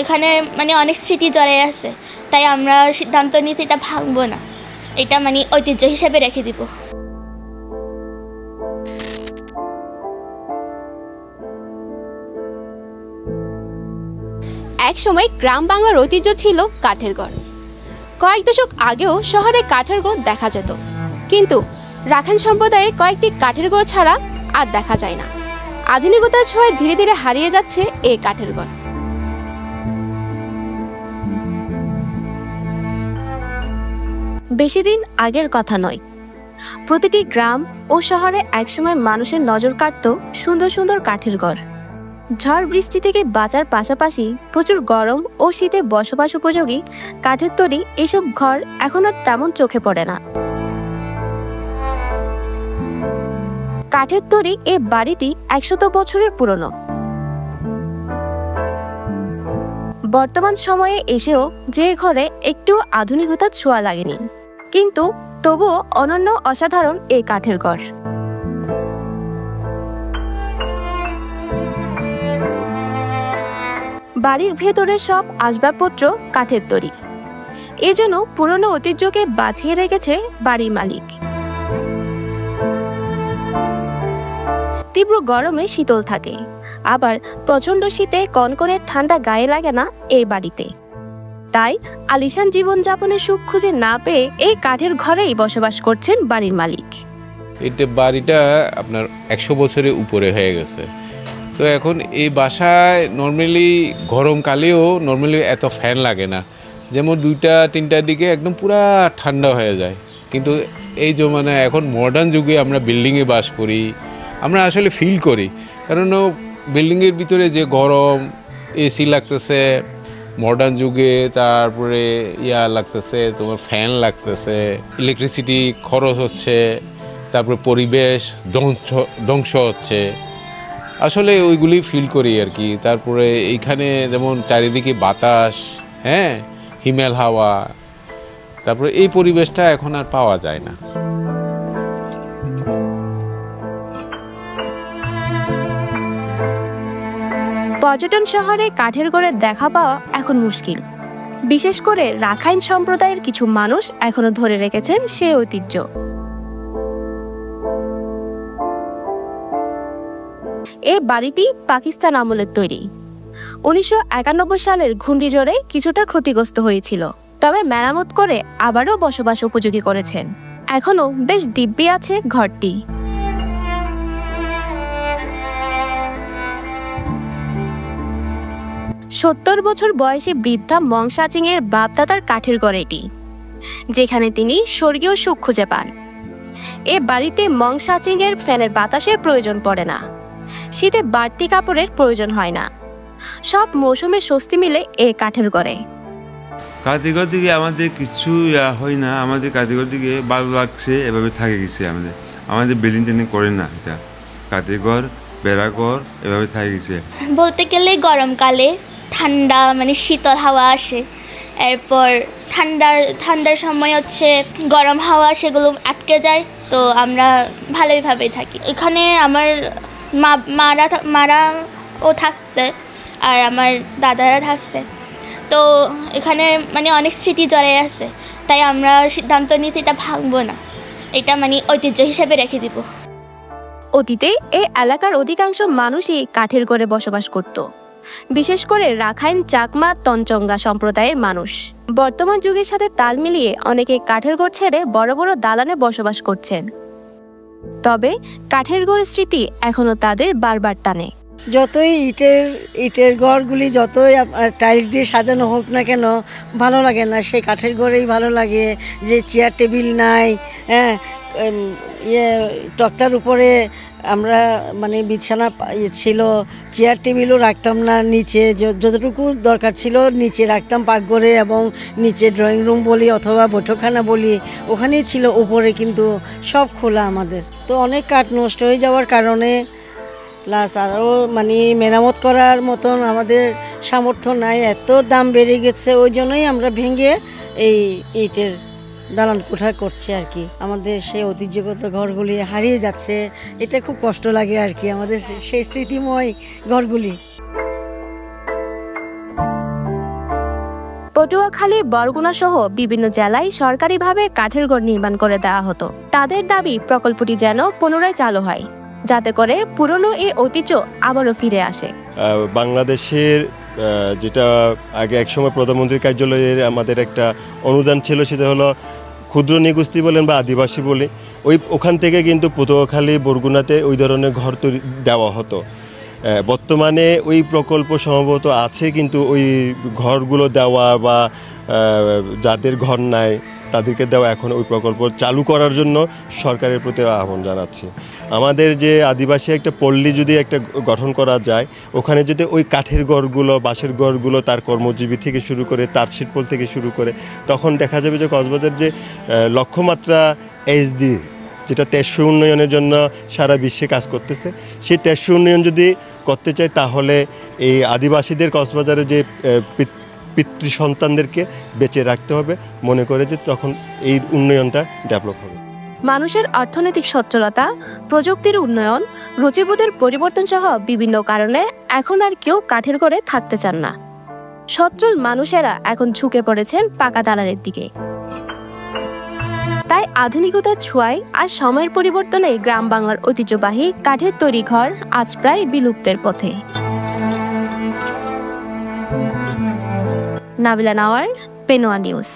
এখানে মানে অনেক স্মৃতি জড়াই আছে, তাই আমরা সিদ্ধান্ত নিয়েছি এটা ভাঙবো না, এটা মানে ঐতিহ্য হিসেবে রেখে দিব। এক সময় গ্রাম বাংলার ঐতিহ্য ছিল কাঠের ঘর। কয়েক দশক আগেও শহরে কাঠের ঘর দেখা যেত, কিন্তু রাখাইন সম্প্রদায়ের কয়েকটি কাঠের ঘর ছাড়া আর দেখা যায় না। আধুনিকতার ছোঁয়ায় ধীরে ধীরে হারিয়ে যাচ্ছে এই কাঠের ঘর। বেশি দিন আগের কথা নয়, প্রতিটি গ্রাম ও শহরে একসময় মানুষের নজর কাটত সুন্দর সুন্দর কাঠের ঘর। ঝড় বৃষ্টি থেকে বাঁচার পাশাপাশি প্রচুর গরম ও শীতে বসবাস উপযোগী কাঠের তৈরি এসব ঘর এখন আর তেমন চোখে পড়ে না। কাঠের তৈরি এই বাড়িটি 100 বছরের পুরনো। বর্তমান সময়ে এসেও যে ঘরে একটু আধুনিকতার ছোঁয়া লাগেনি, কিন্তু তবুও অনন্য অসাধারণ এই কাঠের ঘর। বাড়ির ভেতরে সব আসবাবপত্র কাঠের তৈরি, এজন্য পুরনো ঐতিহ্যকে বাঁচিয়ে রেখেছে বাড়ির মালিক। তীব্র গরমে শীতল থাকে, আবার প্রচণ্ড শীতে কনকনে ঠান্ডা গায়ে লাগে না এই বাড়িতে। তাই আলিশান জীবনযাপনের সুখ খুঁজে না পেয়ে এই কাঠের ঘরেই বসবাস করছেন বাড়ির মালিক। এটা বাড়িটা আপনার 100 বছরের উপরে হয়ে গেছে। তো এখন এই বাসায় নর্মালি গরমকালেও নর্মালি এত ফ্যান লাগে না, যেমন 2টা-3টার দিকে একদম পুরা ঠান্ডা হয়ে যায়। কিন্তু এই জমানায় এখন মডার্ন যুগে আমরা বিল্ডিংয়ে বাস করি, আমরা আসলে ফিল করি, কারণ বিল্ডিংয়ের ভিতরে যে গরম, এসি লাগতেছে মডার্ন যুগে, তারপরে লাগতেছে তোমার ফ্যান লাগতেছে, ইলেকট্রিসিটি খরচ হচ্ছে, তারপরে পরিবেশ ধ্বংস হচ্ছে, আসলে ওইগুলি ফিল করি আর কি। তারপরে এইখানে যেমন চারিদিকে বাতাস, হ্যাঁ, হিমেল হাওয়া, তারপরে এই পরিবেশটা এখন আর পাওয়া যায় না। পর্যটন শহরে কাঠের ঘরের দেখা পাওয়া এখন মুশকিল। বিশেষ করে রাখাইন সম্প্রদায়ের কিছু মানুষ এখনো ধরে রেখেছেন সেই ঐতিহ্য। এই বাড়িটি পাকিস্তান আমলের তৈরি। 1991 সালের ঘূর্ণিঝড়ে কিছুটা ক্ষতিগ্রস্ত হয়েছিল, তবে মেরামত করে আবারও বসবাস উপযোগী করেছেন। এখনো বেশ দিব্যি আছে ঘরটি। 70 বছর বয়সী বৃদ্ধা মংসাচিং এর বাপদাদার কাঠের ঘর এটি, যেখানে তিনি স্বর্গীয় সুখ খুঁজে পান। এ বাড়িতে মংসাচিং এর ফ্যানের বাতাসের প্রয়োজন পড়ে না, শীতে বাড়তি কাপড়ের প্রয়োজন হয় না, সব মৌসুমে স্বস্তি মিলে এই কাঠের ঘরে। কাঠের ঘর দিকে আমাদের কিছু হয় না, আমাদের কাঠের ঘর দিকে ভালো লাগছে, এভাবে থাকে গেছে। আমাদের বিল্ডিং টেল্ডিং করে না, এটা কাঠের ঘর, বেড়া ঘর, এভাবে থাকে গেছে। বলতে গেলে গরমকালে ঠান্ডা মানে শীতল হাওয়া আসে, এরপর ঠান্ডার সময় হচ্ছে গরম হাওয়া, সেগুলো আটকে যায়, তো আমরা ভালোইভাবেই থাকি। এখানে আমার মারাও থাকছে আর আমার দাদারা থাকছে, তো এখানে মানে অনেক স্মৃতি জড়াই আছে, তাই আমরা সিদ্ধান্ত নিয়েছি এটা ভাঙবো না, এটা মানে ঐতিহ্য হিসেবে রেখে দিব। অতীতে এই এলাকার অধিকাংশ মানুষই কাঠের ঘরে বসবাস করত, বিশেষ করে রাখাইন, চাকমা, তঞ্চঙ্গা সম্প্রদায়ের মানুষ। বর্তমান যুগের সাথে তাল মিলিয়ে অনেকে কাঠের ঘর ছেড়ে বড় বড় দালানে বসবাস করছেন, তবে কাঠের ঘরের স্মৃতি এখনো তাদের বারবার টানে। যতই ইটের ঘরগুলি যতই টাইলস দিয়ে সাজানো হোক না কেন, ভালো লাগে না, সেই কাঠের ঘরেই ভালো লাগে। যে চেয়ার টেবিল নাই, হ্যাঁ, তক্তার উপরে আমরা মানে বিছানা ছিল, চেয়ার টেবিলও রাখতাম না, নিচে যতটুকু দরকার ছিল নিচে রাখতাম পাকঘরে, এবং নিচে ড্রয়িং রুম বলি অথবা বৈঠকখানা বলি ওখানেই ছিল, উপরে কিন্তু সব খোলা আমাদের। তো অনেক কাঠ নষ্ট হয়ে যাওয়ার কারণে প্লাস আরও মানে মেরামত করার মতন আমাদের সামর্থ্য নাই, এত দাম বেড়ে গেছে, ওই জন্যই আমরা ভেঙে এই ইটের দালান কোঠা করছে আর কি। আমাদের সেই ঐতিহ্যগত ঘরগুলি হারিয়ে যাচ্ছে, এটা খুব কষ্ট লাগে আর কি, আমাদের সেই স্মৃতিময় ঘরগুলি। পটুয়াখালী, বরগুনা সহ বিভিন্ন জেলায় সরকারিভাবে কাঠের ঘর নির্মাণ করে দেওয়া হতো। তাদের দাবি প্রকল্পটি যেন পুনরায় চালু হয়, যাতে করে পুরনো এই ঐতিহ্য আবারও ফিরে আসে। বাংলাদেশের যেটা আগে একসময় প্রধানমন্ত্রীর কার্যালয়ের আমাদের একটা অনুদান ছিল, সেটা হলো ক্ষুদ্র নিগোষ্ঠী বলেন বা আদিবাসী বলে, ওখান থেকে কিন্তু পটুয়াখালী, বরগুনাতে ওই ধরনের ঘর তৈরি দেওয়া হতো। বর্তমানে ওই প্রকল্প সম্ভবত আছে, কিন্তু ওই ঘরগুলো দেওয়া বা যাদের ঘর নাই তাদেরকে দেওয়া, এখন ওই প্রকল্প চালু করার জন্য সরকারের প্রতি আহ্বান জানাচ্ছি। আমাদের যে আদিবাসী একটা পল্লী যদি একটা গঠন করা যায়, ওখানে যদি ওই কাঠের ঘরগুলো, বাঁশের ঘরগুলো, তার কর্মজীবী থেকে শুরু করে, তার শিল্প থেকে শুরু করে, তখন দেখা যাবে যে কক্সবাজার যে লক্ষ্যমাত্রা এইচডি, যেটা টেকসই উন্নয়নের জন্য সারা বিশ্বে কাজ করতেছে, সেই টেকসই উন্নয়ন যদি করতে চাই, তাহলে এই আদিবাসীদের কক্সবাজারে যে পিতৃ সন্তানদেরকে বেঁচে রাখতে হবে, মনে করে যে তখন এই উন্নয়নটা ডেভেলপ হবে। মানুষের অর্থনৈতিক সচ্ছলতা, প্রযুক্তির উন্নয়ন, রুচিবোধের পরিবর্তন সহ বিভিন্ন কারণে এখন আর কেউ কাঠের ঘরে থাকতে চান না। সচ্ছল মানুষেরা এখন ঝুঁকে পড়েছেন পাকা দালানের দিকে। তাই আধুনিকতার ছোঁয়ায় আর সময়ের পরিবর্তনে গ্রাম বাংলার ঐতিহ্যবাহী কাঠের তৈরি ঘর আজ প্রায় বিলুপ্তের পথে। নাবিলা নাওয়ার, পেনোয়া নিউজ।